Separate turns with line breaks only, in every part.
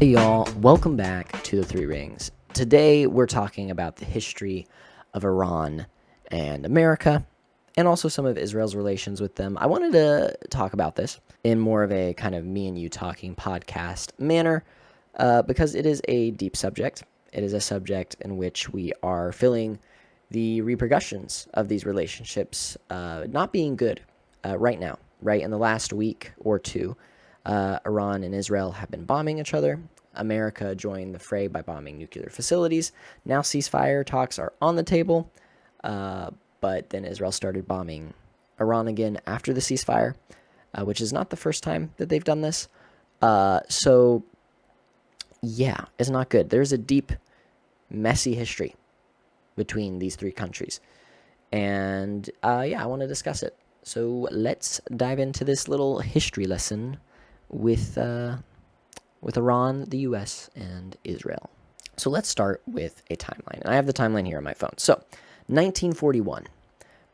Hey y'all, welcome back to the Three Rings. Today we're talking about the history of Iran and America, and also some of Israel's relations with them. I wanted to talk about this in more of a kind of me and you talking podcast manner because it is a deep subject. It is a subject in which we are feeling the repercussions of these relationships not being good right now, right? In the last week or two, Iran and Israel have been bombing each other. America joined the fray by bombing nuclear facilities. Now ceasefire talks are on the table, but then Israel started bombing Iran again after the ceasefire, which is not the first time that they've done this. So, yeah, it's not good. There's a deep, messy history between these three countries. And, I want to discuss it. So let's dive into this little history lesson with Iran, the U.S., and Israel. So let's start with a timeline. And I have the timeline here on my phone. So, 1941,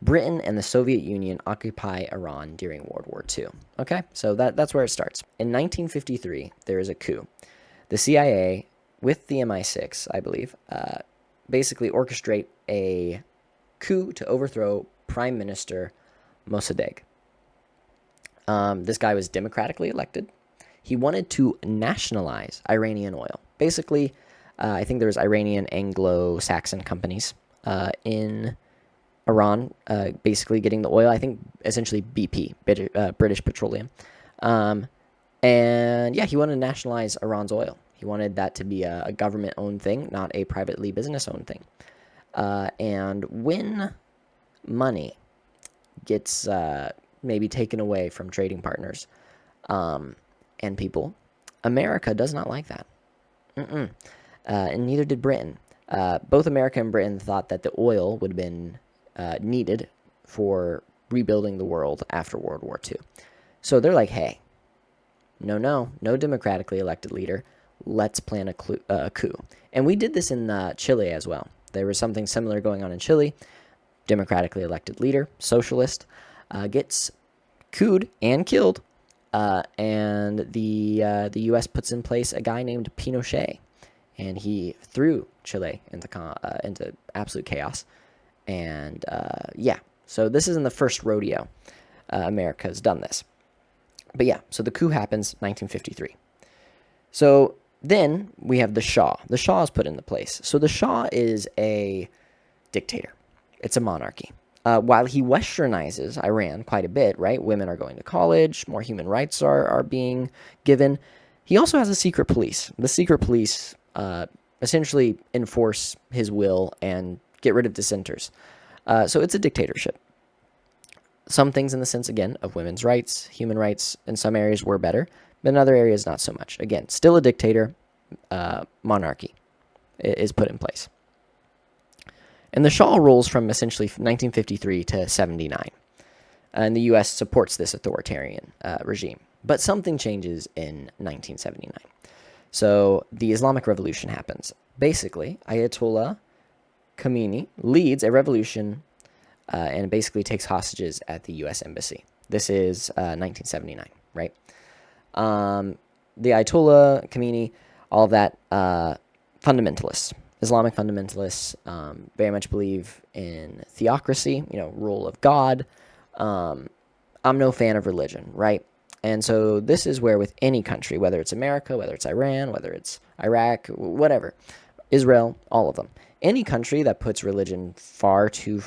Britain and the Soviet Union occupy Iran during World War II. Okay, so that's where it starts. In 1953, there is a coup. The CIA, with the MI6, I believe, basically orchestrate a coup to overthrow Prime Minister Mossadegh. This guy was democratically elected. He wanted to nationalize Iranian oil. Basically, I think there's Iranian Anglo-Saxon companies in Iran, basically getting the oil. I think essentially BP, British Petroleum. And yeah, he wanted to nationalize Iran's oil. He wanted that to be a government-owned thing, not a privately business-owned thing. And when money gets maybe taken away from trading partners and people, America does not like that. And neither did Britain. Both America and Britain thought that the oil would have been needed for rebuilding the world after World War II. So they're like, hey, no democratically elected leader. Let's plan a coup. And we did this in Chile as well. There was something similar going on in Chile. Democratically elected leader, socialist, gets couped and killed, and the U.S. puts in place a guy named Pinochet, and he threw Chile into absolute chaos. And so this isn't the first rodeo America has done this. But yeah, so the coup happens 1953. So then we have the Shah. The Shah is put into place. So the Shah is a dictator. It's a monarchy. While he westernizes Iran quite a bit, right? Women are going to college, more human rights are being given. He also has a secret police. The secret police essentially enforce his will and get rid of dissenters. So it's a dictatorship. Some things in the sense, again, of women's rights, human rights in some areas were better, but in other areas not so much. Again, still a dictator, monarchy is put in place. And the Shah rules from essentially 1953 to 79. And the U.S. supports this authoritarian regime. But something changes in 1979. So the Islamic Revolution happens. Basically, Ayatollah Khomeini leads a revolution and basically takes hostages at the U.S. Embassy. This is 1979, right? The Ayatollah Khomeini, all of that, fundamentalists. Islamic fundamentalists very much believe in theocracy, rule of God. I'm no fan of religion, right? And so this is where with any country, whether it's America, whether it's Iran, whether it's Iraq, whatever, Israel, all of them, any country that puts religion far too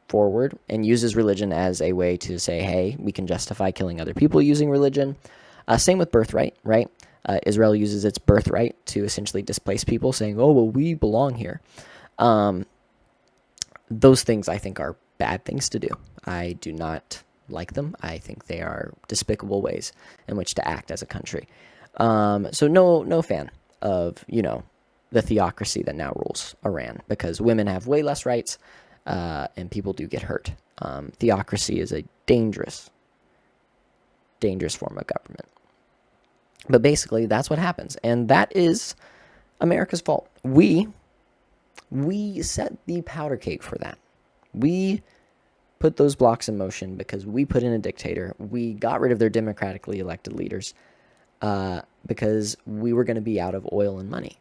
forward and uses religion as a way to say, hey, we can justify killing other people using religion. Same with birthright, right? Israel uses its birthright to essentially displace people, saying, oh, well, we belong here. Those things, I think, are bad things to do. I do not like them. I think they are despicable ways in which to act as a country. So no fan of, the theocracy that now rules Iran, because women have way less rights and people do get hurt. Theocracy is a dangerous form of government. But basically, that's what happens. And that is America's fault. We set the powder cake for that. We put those blocks in motion because we put in a dictator. We got rid of their democratically elected leaders. because we were going to be out of oil and money.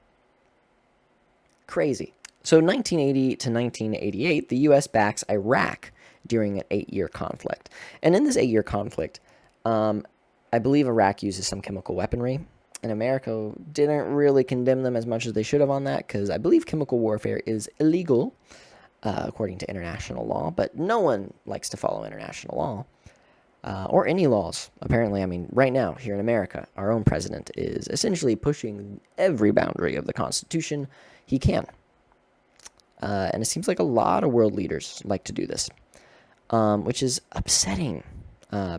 Crazy. So 1980 to 1988, the U.S. backs Iraq during an 8-year conflict. And in this 8-year conflict, I believe Iraq uses some chemical weaponry, and America didn't really condemn them as much as they should have on that, because I believe chemical warfare is illegal, according to international law, but no one likes to follow international law. Or any laws, apparently. I mean, right now, here in America, our own president is essentially pushing every boundary of the Constitution he can. And it seems like a lot of world leaders like to do this, which is upsetting,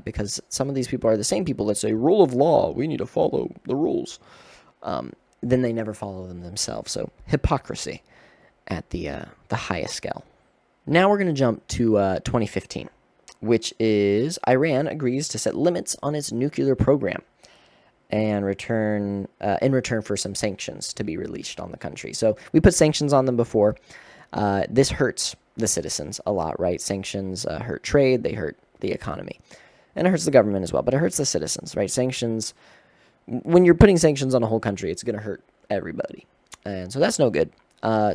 because some of these people are the same people that say, rule of law, we need to follow the rules. Then they never follow them themselves. So hypocrisy at the highest scale. Now we're going to jump to 2015. Which is Iran agrees to set limits on its nuclear program and in return for some sanctions to be released on the country. So we put sanctions on them before. This hurts the citizens a lot, right? Sanctions hurt trade, they hurt the economy, and it hurts the government as well, but it hurts the citizens, right? Sanctions, when you're putting sanctions on a whole country, it's going to hurt everybody, and so that's no good.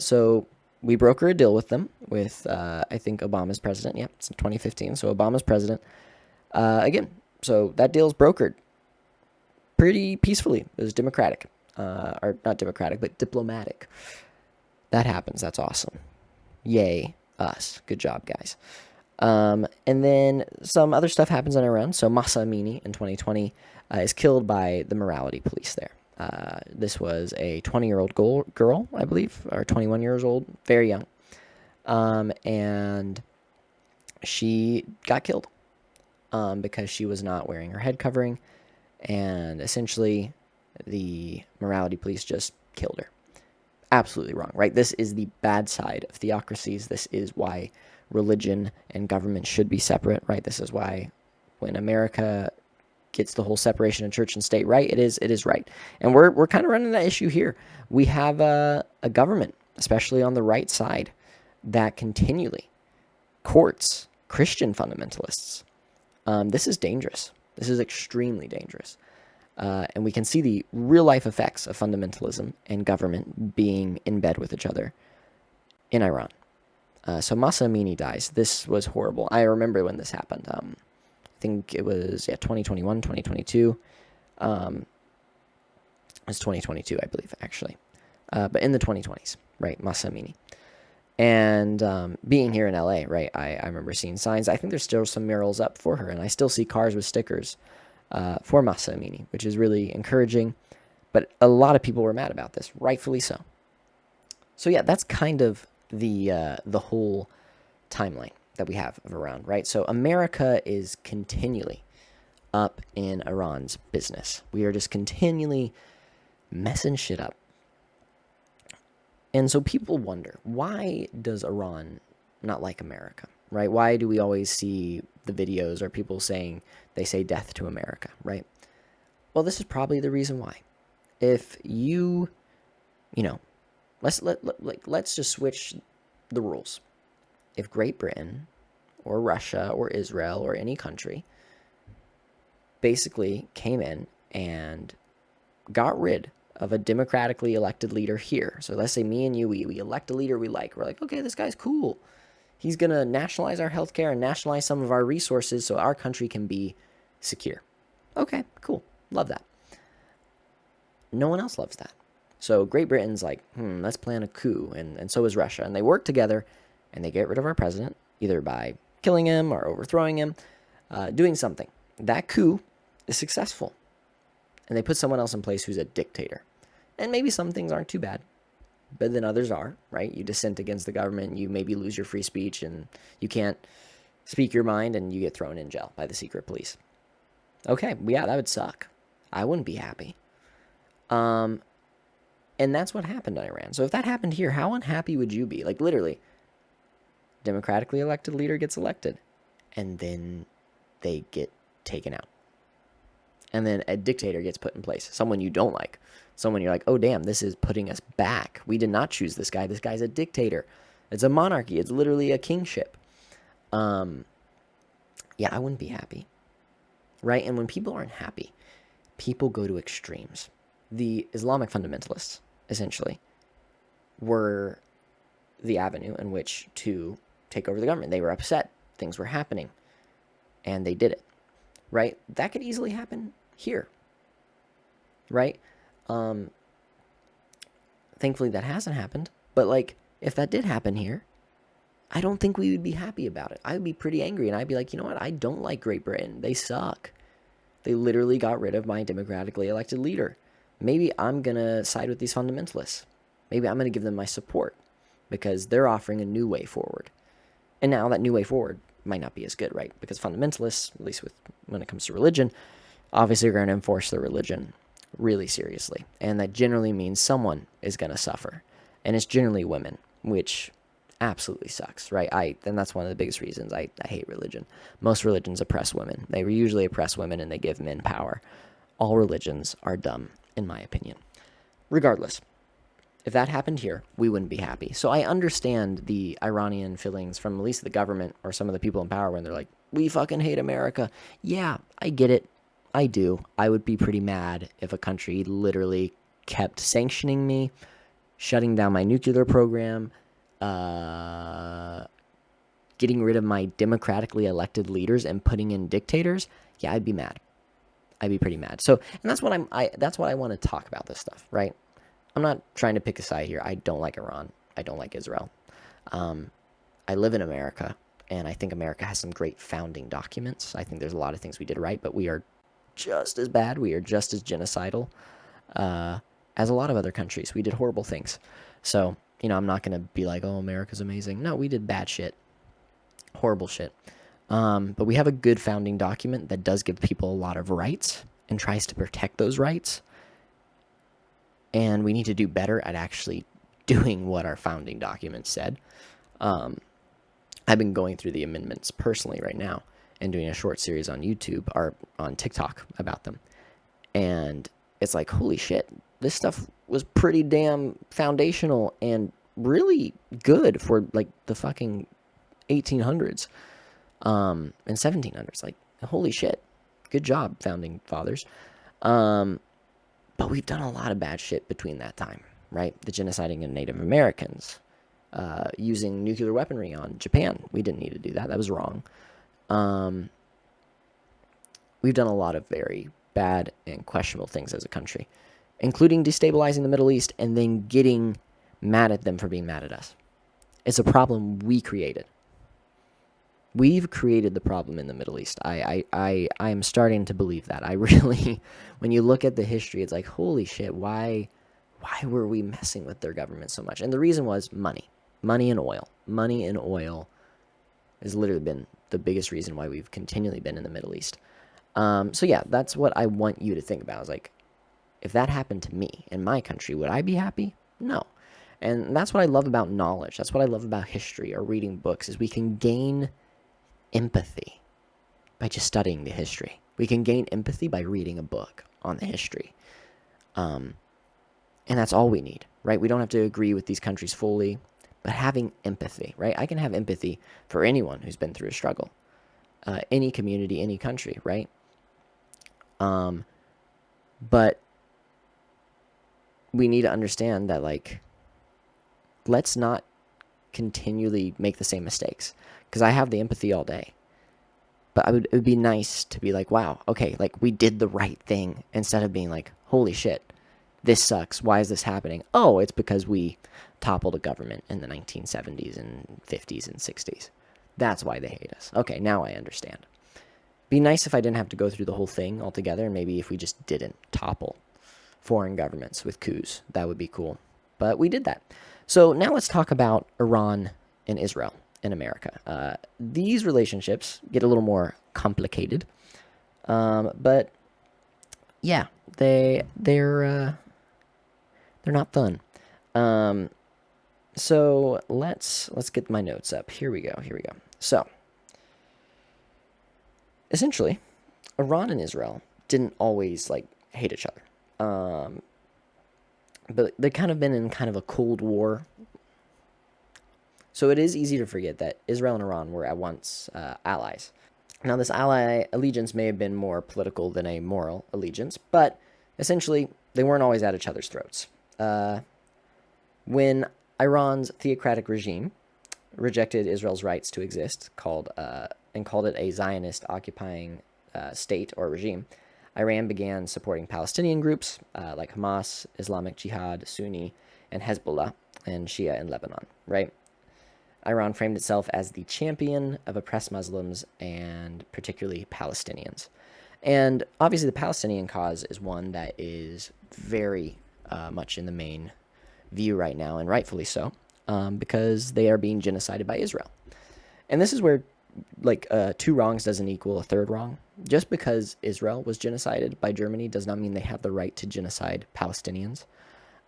So we broker a deal with them, with, I think, Obama's president. Yep, it's 2015, so Obama's president. Again, so that deal's brokered pretty peacefully. It was democratic. Or not democratic, but diplomatic. That happens. That's awesome. Yay, us. Good job, guys. And then some other stuff happens in Iran. So Mahsa Amini in 2020 is killed by the morality police there. This was a 20-year-old girl, I believe, or 21 years old, very young. And she got killed because she was not wearing her head covering. And essentially, the morality police just killed her. Absolutely wrong, right? This is the bad side of theocracies. This is why religion and government should be separate, right? This is why when America gets the whole separation of church and state right, it is right. And we're kind of running that issue here. We have a government, especially on the right side, that continually courts Christian fundamentalists. This is dangerous. This is extremely dangerous. And we can see the real-life effects of fundamentalism and government being in bed with each other in Iran. So Mahsa Amini dies. This was horrible. I remember when this happened. I think it was 2021, 2022. It was 2022, I believe, actually. But in the 2020s, right, Mahsa Amini. And being here in LA, right, I remember seeing signs. I think there's still some murals up for her, and I still see cars with stickers for Mahsa Amini, which is really encouraging. But a lot of people were mad about this, rightfully so. So yeah, that's kind of the whole timeline that we have of Iran, right? So America is continually up in Iran's business. We are just continually messing shit up. And so people wonder, why does Iran not like America, right? Why do we always see the videos or people saying they say death to America, right? Well, this is probably the reason why. If you know, let's just switch the rules. If Great Britain or Russia or Israel or any country basically came in and got rid of a democratically elected leader here. So let's say me and you, we elect a leader we like. We're like, okay, this guy's cool. He's going to nationalize our healthcare and nationalize some of our resources so our country can be secure. Okay, cool. Love that. No one else loves that. So Great Britain's like, let's plan a coup, and so is Russia. And they work together, and they get rid of our president, either by killing him or overthrowing him, doing something. That coup is successful. And they put someone else in place who's a dictator. And maybe some things aren't too bad, but then others are, right? You dissent against the government, you maybe lose your free speech, and you can't speak your mind, and you get thrown in jail by the secret police. Okay, yeah, that would suck. I wouldn't be happy. And that's what happened in Iran. So if that happened here, how unhappy would you be? Like, literally, democratically elected leader gets elected, and then they get taken out. And then a dictator gets put in place, someone you don't like, someone you're like, oh, damn, this is putting us back. We did not choose this guy. This guy's a dictator. It's a monarchy. It's literally a kingship. Yeah, I wouldn't be happy, right? And when people aren't happy, people go to extremes. The Islamic fundamentalists, essentially, were the avenue in which to take over the government. They were upset. Things were happening. And they did it, right? That could easily happen here, right? Thankfully, that hasn't happened. But, like, if that did happen here, I don't think we would be happy about it. I would be pretty angry, and I'd be like, you know what? I don't like Great Britain. They suck. They literally got rid of my democratically elected leader. Maybe I'm going to side with these fundamentalists. Maybe I'm going to give them my support because they're offering a new way forward. And now that new way forward might not be as good, right? Because fundamentalists, at least when it comes to religion, obviously are going to enforce their religion really seriously. And that generally means someone is going to suffer. And it's generally women, which absolutely sucks, right? And that's one of the biggest reasons I hate religion. Most religions oppress women. They usually oppress women and they give men power. All religions are dumb, in my opinion. Regardless, if that happened here, we wouldn't be happy. So I understand the Iranian feelings from at least the government or some of the people in power when they're like, we fucking hate America. Yeah, I get it. I do. I would be pretty mad if a country literally kept sanctioning me, shutting down my nuclear program, getting rid of my democratically elected leaders and putting in dictators. Yeah, I'd be mad. I'd be pretty mad. So, and that's what that's what I want to talk about this stuff, right? I'm not trying to pick a side here. I don't like Iran. I don't like Israel. I live in America, and I think America has some great founding documents. I think there's a lot of things we did right, but we are just as bad. We are just as genocidal as a lot of other countries. We did horrible things. So, I'm not going to be like, oh, America's amazing. No, we did bad shit. Horrible shit. But we have a good founding document that does give people a lot of rights and tries to protect those rights. And we need to do better at actually doing what our founding document said. I've been going through the amendments personally right now and doing a short series on YouTube or on TikTok about them. And it's like, holy shit, this stuff was pretty damn foundational and really good for like the fucking 1800s and 1700s. Like, holy shit, good job, founding fathers. But we've done a lot of bad shit between that time, right? The genociding of Native Americans, using nuclear weaponry on Japan. We didn't need to do that. That was wrong. We've done a lot of very bad and questionable things as a country, including destabilizing the Middle East and then getting mad at them for being mad at us. It's a problem we created. We've created the problem in the Middle East. I am starting to believe that. I really, when you look at the history, it's like, holy shit, why were we messing with their government so much? And the reason was money. Money and oil. Money and oil has literally been the biggest reason why we've continually been in the Middle East. So yeah, that's what I want you to think about. Is like, if that happened to me in my country, would I be happy? No. And that's what I love about knowledge. That's what I love about history or reading books, is we can gain empathy by just studying the history. We can gain empathy by reading a book on the history. And that's all we need, right? We don't have to agree with these countries fully, but having empathy, right? I can have empathy for anyone who's been through a struggle, any community, any country, right? But we need to understand that, like, let's not continually make the same mistakes, because I have the empathy all day. But it would be nice to be like, wow, okay, like, we did the right thing, instead of being like, holy shit, this sucks. Why is this happening? Oh, it's because we toppled a government in the 1970s and 50s and 60s. That's why they hate us. Okay, now I understand. Be nice if I didn't have to go through the whole thing altogether, and maybe if we just didn't topple foreign governments with coups. That would be cool. But we did that. So now let's talk about Iran and Israel in America. These relationships get a little more complicated. But yeah, they're not fun. So let's get my notes up. Here we go. So essentially, Iran and Israel didn't always like hate each other. But they've kind of been in kind of a Cold War. So it is easy to forget that Israel and Iran were at once allies. Now, this ally allegiance may have been more political than a moral allegiance, but essentially, they weren't always at each other's throats. When Iran's theocratic regime rejected Israel's rights to exist, called it a Zionist occupying state or regime, Iran began supporting Palestinian groups like Hamas, Islamic Jihad, Sunni, and Hezbollah, and Shia in Lebanon, right? Iran framed itself as the champion of oppressed Muslims and particularly Palestinians. And obviously, the Palestinian cause is one that is very much in the main view right now, and rightfully so, because they are being genocided by Israel. And this is where, like, two wrongs doesn't equal a third wrong. Just because Israel was genocided by Germany does not mean they have the right to genocide Palestinians.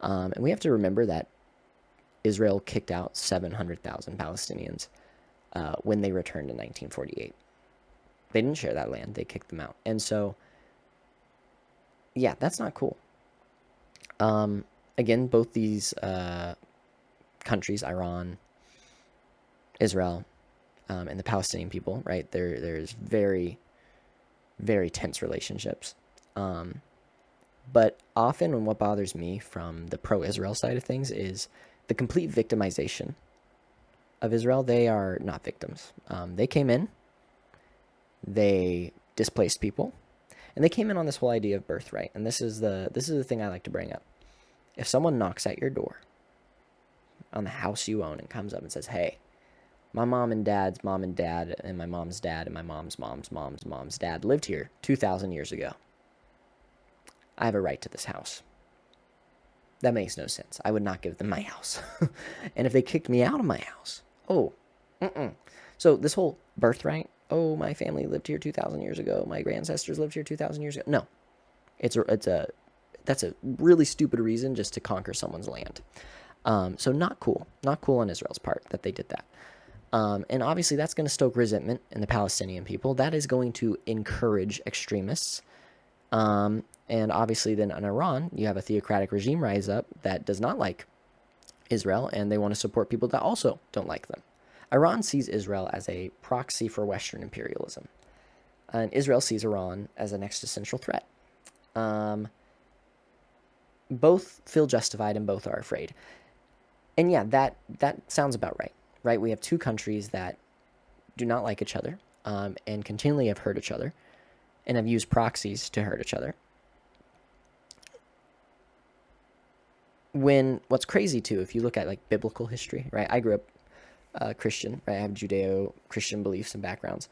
And we have to remember that Israel kicked out 700,000 Palestinians when they returned in 1948. They didn't share that land. They kicked them out. And so, yeah, that's not cool. Again, both these countries, Iran, Israel, and the Palestinian people, right? There's very, very tense relationships. But often, and what bothers me from the pro-Israel side of things is the complete victimization of Israel. They are not victims. They came in, they displaced people, and they came in on this whole idea of birthright. And this is the thing I like to bring up. If someone knocks at your door on the house you own and comes up and says, "Hey, my mom and dad's mom and dad and my mom's dad and my mom's mom's dad lived here 2,000 years ago. I have a right to this house." That makes no sense. I would not give them my house. And if they kicked me out of my house, So this whole birthright, my family lived here 2,000 years ago. My ancestors lived here 2,000 years ago. No, that's a really stupid reason just to conquer someone's land. So not cool. Not cool on Israel's part that they did that. And obviously that's going to stoke resentment in the Palestinian people. That is going to encourage extremists. And obviously then in Iran, you have a theocratic regime rise up that does not like Israel, and they want to support people that also don't like them. Iran sees Israel as a proxy for Western imperialism, and Israel sees Iran as an existential threat. Both feel justified and both are afraid. And yeah, that sounds about right, right? We have two countries that do not like each other, and continually have hurt each other and have used proxies to hurt each other. What's crazy too, if you look at like biblical history, right? I grew up Christian, right? I have Judeo-Christian beliefs and backgrounds.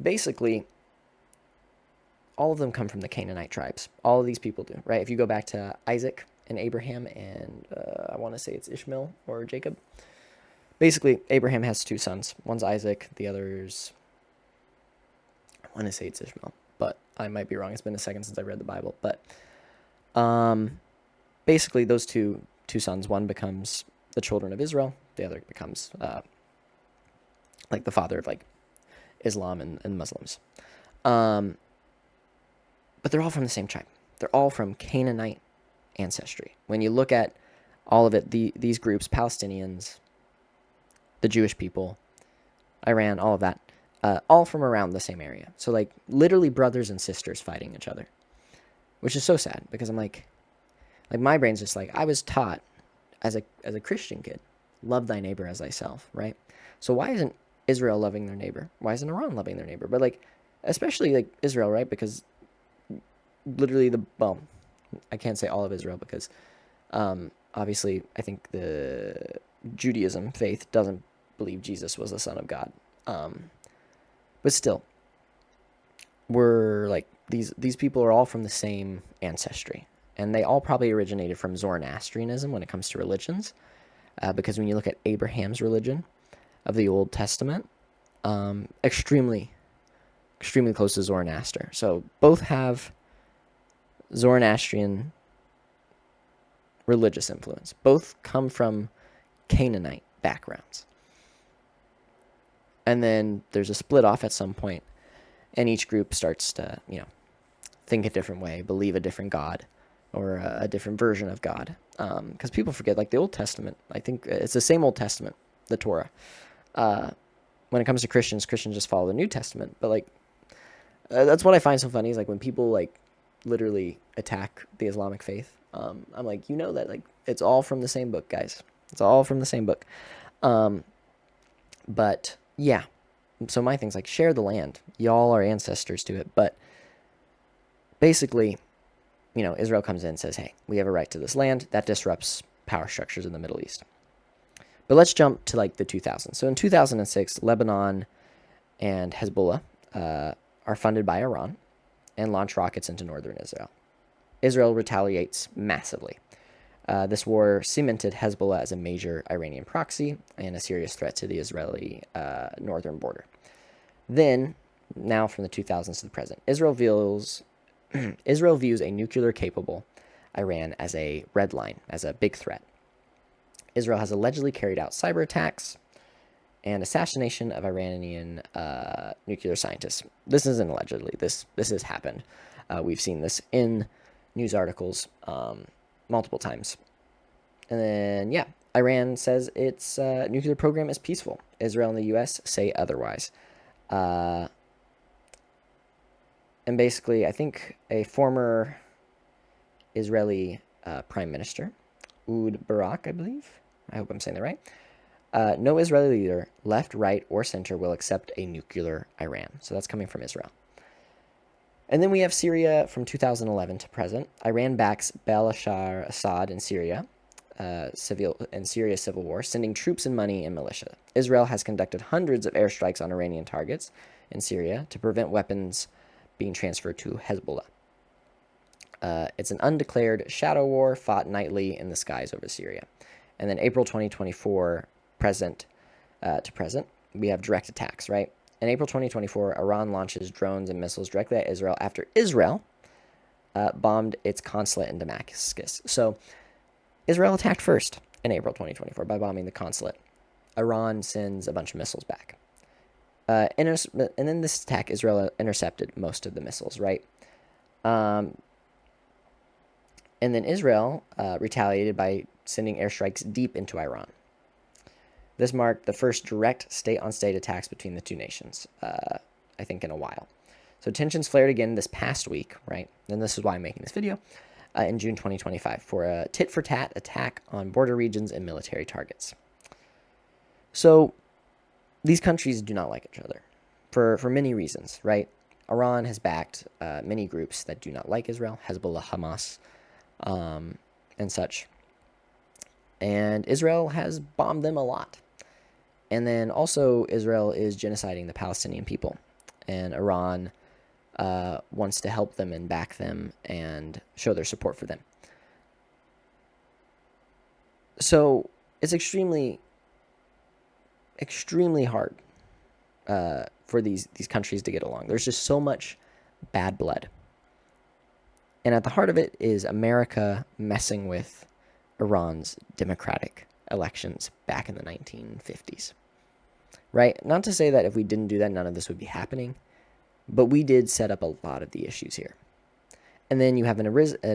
Basically, all of them come from the Canaanite tribes. All of these people do, right? If you go back to Isaac and Abraham and I want to say it's Ishmael or Jacob. Basically, Abraham has two sons. One's Isaac, the other's, I want to say it's Ishmael, but I might be wrong. It's been a second since I read the Bible. But basically, those two sons, one becomes the children of Israel, the other becomes like the father of like Islam and Muslims. But they're all from the same tribe. They're all from Canaanite ancestry. When you look at all of it, these groups, Palestinians, the Jewish people, Iran, all of that, all from around the same area. So like literally brothers and sisters fighting each other, which is so sad because I'm like my brain's just like, I was taught as a Christian kid, love thy neighbor as thyself, right? So why isn't Israel loving their neighbor? Why isn't Iran loving their neighbor? But like, especially like Israel, right? Because literally I can't say all of Israel because obviously I think the Judaism faith doesn't believe Jesus was the Son of God. But still, we're like, these people are all from the same ancestry. And they all probably originated from Zoroastrianism when it comes to religions. Because when you look at Abraham's religion of the Old Testament, extremely, extremely close to Zoroaster. So both have Zoroastrian religious influence. Both come from Canaanite backgrounds. And then there's a split off at some point, and each group starts to, think a different way, believe a different God, or a different version of God. Because people forget, like the Old Testament, I think it's the same Old Testament, the Torah. When it comes to Christians just follow the New Testament. But like, that's what I find so funny is like when people like literally attack the Islamic faith. I'm like, that like it's all from the same book, guys. It's all from the same book. But yeah, so my thing's like share the land. Y'all are ancestors to it, but basically, Israel comes in and says, hey, we have a right to this land. That disrupts power structures in the Middle East. But let's jump to like the 2000s. So in 2006, Lebanon and Hezbollah are funded by Iran and launch rockets into northern Israel. Israel retaliates massively. This war cemented Hezbollah as a major Iranian proxy and a serious threat to the Israeli northern border. Then, now from the 2000s to the present, Israel views a nuclear-capable Iran as a red line, as a big threat. Israel has allegedly carried out cyber attacks and assassination of Iranian nuclear scientists. This isn't allegedly. This has happened. We've seen this in news articles multiple times. And then, yeah, Iran says its nuclear program is peaceful. Israel and the U.S. say otherwise. And basically, I think a former Israeli prime minister, Ehud Barak, I believe. I hope I'm saying that right. No Israeli leader, left, right, or center, will accept a nuclear Iran. So that's coming from Israel. And then we have Syria from 2011 to present. Iran backs Bashar Assad in Syria, civil war, sending troops and money and militia. Israel has conducted hundreds of airstrikes on Iranian targets in Syria to prevent weapons being transferred to Hezbollah. It's an undeclared shadow war fought nightly in the skies over Syria. And then April 2024, present, we have direct attacks, right? In April 2024, Iran launches drones and missiles directly at Israel after Israel bombed its consulate in Damascus. So Israel attacked first in April 2024 by bombing the consulate. Iran sends a bunch of missiles back. And then this attack, Israel intercepted most of the missiles, right? And then Israel retaliated by sending airstrikes deep into Iran. This marked the first direct state-on-state attacks between the two nations, I think, in a while. So tensions flared again this past week, right? And this is why I'm making this video, in June 2025, for a tit-for-tat attack on border regions and military targets. So these countries do not like each other for many reasons, right? Iran has backed many groups that do not like Israel, Hezbollah, Hamas, and such. And Israel has bombed them a lot. And then also Israel is genociding the Palestinian people. And Iran wants to help them and back them and show their support for them. So it's extremely hard for these countries to get along. There's just so much bad blood. And at the heart of it is America messing with Iran's democratic elections back in the 1950s. Right? Not to say that if we didn't do that, none of this would be happening. But we did set up a lot of the issues here. And then you have an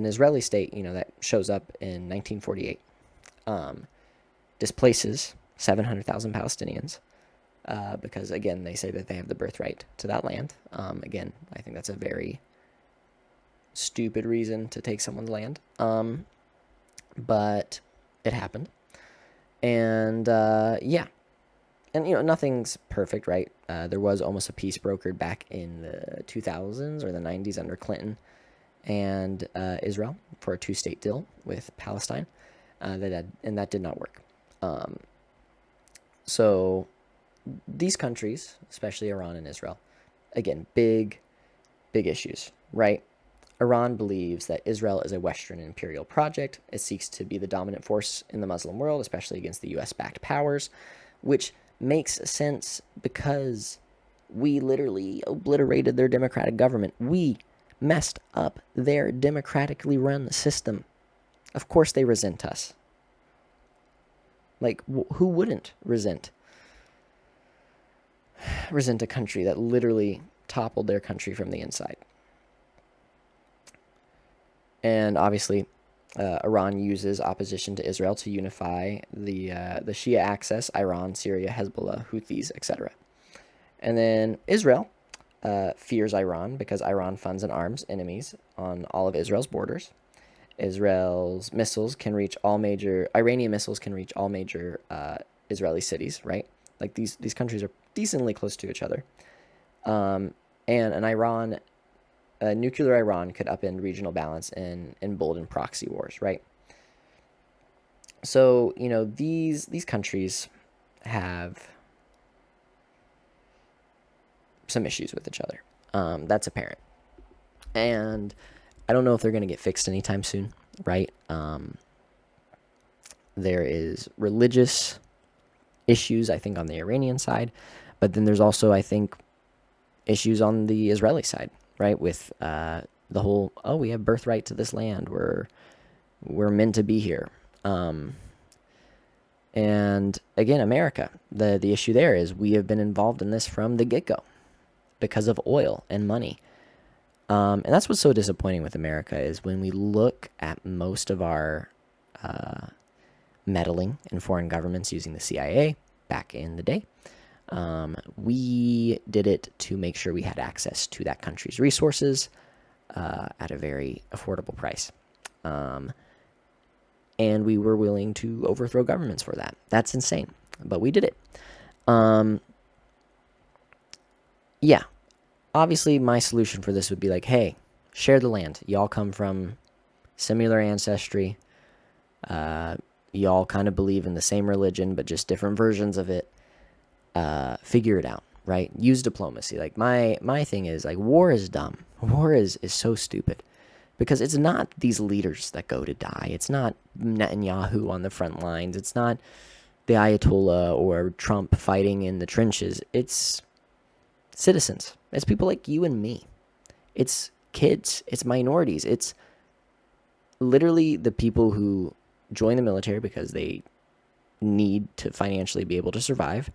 Israeli state, that shows up in 1948, displaces 700,000 Palestinians because, again, they say that they have the birthright to that land. Again, I think that's a very stupid reason to take someone's land. But it happened. And, yeah. And, nothing's perfect, right? There was almost a peace brokered back in the 2000s or the 90s under Clinton and Israel for a two-state deal with Palestine. That did not work. So these countries, especially Iran and Israel, again, big issues, right? Iran believes that Israel is a Western imperial project. It seeks to be the dominant force in the Muslim world, especially against the U.S.-backed powers, which makes sense because we literally obliterated their democratic government. We messed up their democratically run system. Of course they resent us. Like, who wouldn't resent a country that literally toppled their country from the inside? And obviously, Iran uses opposition to Israel to unify the Shia axis, Iran, Syria, Hezbollah, Houthis, etc. And then Israel fears Iran because Iran funds and arms enemies on all of Israel's borders. Israel's missiles can reach all major Iranian missiles can reach all major Israeli cities, right? Like these countries are decently close to each other. And a nuclear Iran could upend regional balance and embolden proxy wars, right? So, these countries have some issues with each other. That's apparent. And I don't know if they're going to get fixed anytime soon, right? There is religious issues, I think, on the Iranian side, but then there's also, I think, issues on the Israeli side, right? With the whole, oh, we have birthright to this land. We're meant to be here. And again, America, the issue there is we have been involved in this from the get-go because of oil and money. And that's what's so disappointing with America is when we look at most of our meddling in foreign governments using the CIA back in the day. We did it to make sure we had access to that country's resources at a very affordable price. And we were willing to overthrow governments for that. That's insane, but we did it. Yeah, obviously my solution for this would be like, hey, share the land. Y'all come from similar ancestry. Y'all kind of believe in the same religion, but just different versions of it. Figure it out, right? Use diplomacy. Like my thing is like war is dumb. War is so stupid because it's not these leaders that go to die. It's not Netanyahu on the front lines. It's not the Ayatollah or Trump fighting in the trenches. It's citizens. It's people like you and me. It's kids. It's minorities. It's literally the people who join the military because they need to financially be able to survive,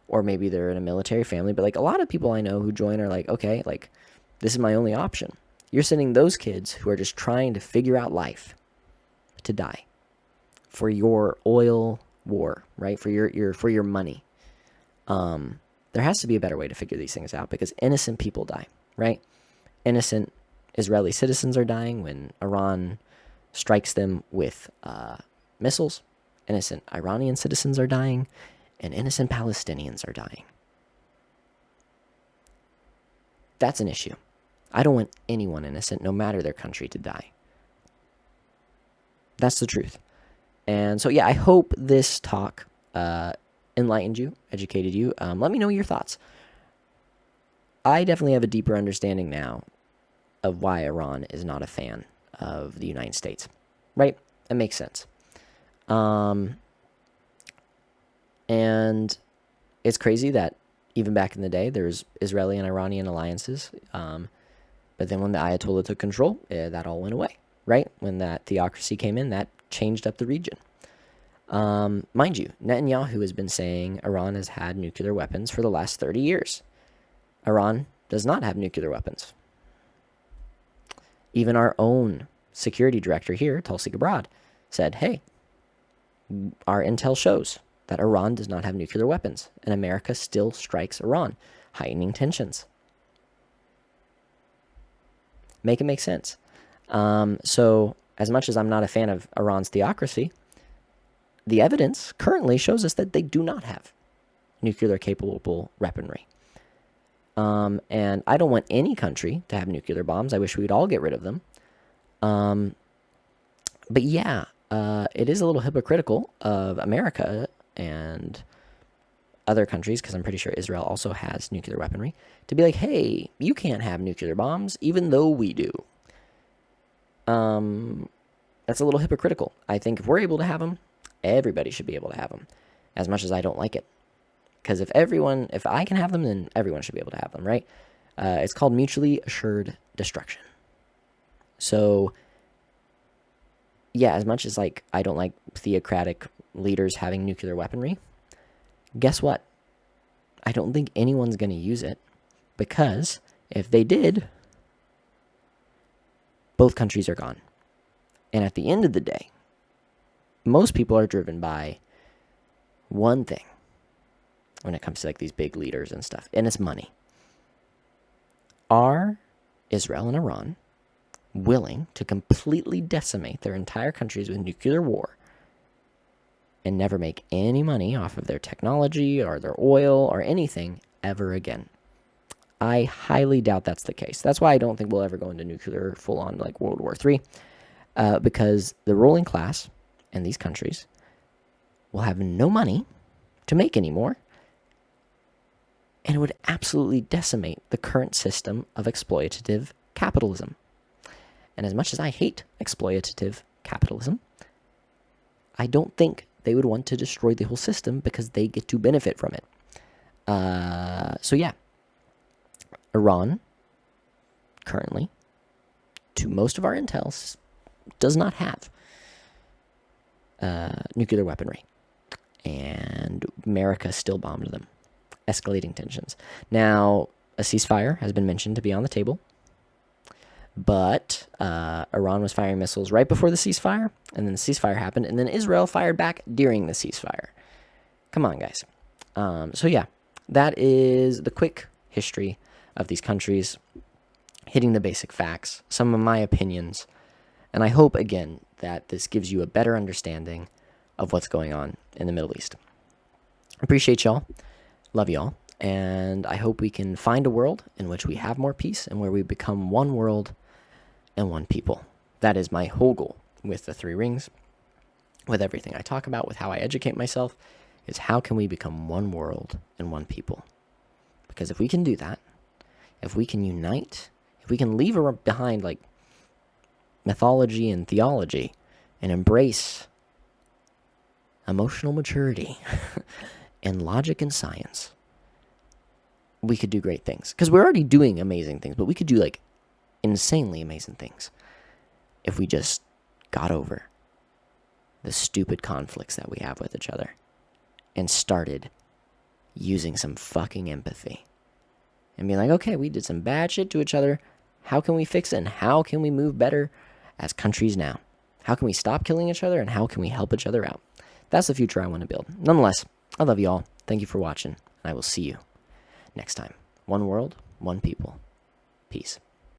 or maybe they're in a military family. But like a lot of people I know who join are like, okay, like this is my only option. You're sending those kids who are just trying to figure out life to die for your oil war, right? For your money. There has to be a better way to figure these things out because innocent people die, right? Innocent Israeli citizens are dying when Iran strikes them with missiles. Innocent Iranian citizens are dying, and innocent Palestinians are dying. That's an issue. I don't want anyone innocent, no matter their country, to die. That's the truth. And so, yeah, I hope this talk enlightened you, educated you. Let me know your thoughts. I definitely have a deeper understanding now of why Iran is not a fan of the United States, right? It makes sense. And it's crazy that even back in the day, there's Israeli and Iranian alliances. But then when the Ayatollah took control, that all went away, right? When that theocracy came in, that changed up the region. Mind you, Netanyahu has been saying Iran has had nuclear weapons for the last 30 years. Iran does not have nuclear weapons. Even our own security director here, Tulsi Gabbard, said, hey, our intel shows that Iran does not have nuclear weapons, and America still strikes Iran, heightening tensions. Make it make sense. So as much as I'm not a fan of Iran's theocracy, the evidence currently shows us that they do not have nuclear-capable weaponry. And I don't want any country to have nuclear bombs. I wish we'd all get rid of them. But yeah, it is a little hypocritical of America and other countries, because I'm pretty sure Israel also has nuclear weaponry, to be like, hey, you can't have nuclear bombs, even though we do. That's a little hypocritical. I think if we're able to have them, everybody should be able to have them, as much as I don't like it. Because if I can have them, then everyone should be able to have them, right? It's called mutually assured destruction. So, yeah, as much as like I don't like theocratic leaders having nuclear weaponry, guess what? I don't think anyone's going to use it, because if they did, both countries are gone. And at the end of the day, most people are driven by one thing when it comes to like these big leaders and stuff, and it's money. Are Israel and Iran willing to completely decimate their entire countries with nuclear war and never make any money off of their technology or their oil or anything ever again. I highly doubt that's the case. That's why I don't think we'll ever go into nuclear full-on like World War III, because the ruling class in these countries will have no money to make anymore, and it would absolutely decimate the current system of exploitative capitalism. And as much as I hate exploitative capitalism, I don't think they would want to destroy the whole system because they get to benefit from it. So yeah, Iran currently, to most of our intel, does not have nuclear weaponry. And America still bombed them, escalating tensions. Now, a ceasefire has been mentioned to be on the table, but Iran was firing missiles right before the ceasefire, and then the ceasefire happened, and then Israel fired back during the ceasefire. Come on, guys. So yeah, that is the quick history of these countries, hitting the basic facts, some of my opinions, and I hope, again, that this gives you a better understanding of what's going on in the Middle East. Appreciate y'all. Love y'all. And I hope we can find a world in which we have more peace and where we become one world and one people. That is my whole goal with the three rings, with everything I talk about, with how I educate myself, is how can we become one world and one people? Because if we can do that, if we can unite, if we can leave behind like mythology and theology and embrace emotional maturity and logic and science, we could do great things. Because we're already doing amazing things, but we could do like insanely amazing things if we just got over the stupid conflicts that we have with each other and started using some fucking empathy and being like, okay, we did some bad shit to each other. How can we fix it? And how can we move better as countries now? How can we stop killing each other? And how can we help each other out? That's the future I want to build. Nonetheless, I love you all. Thank you for watching. And I will see you next time. One world, one people. Peace.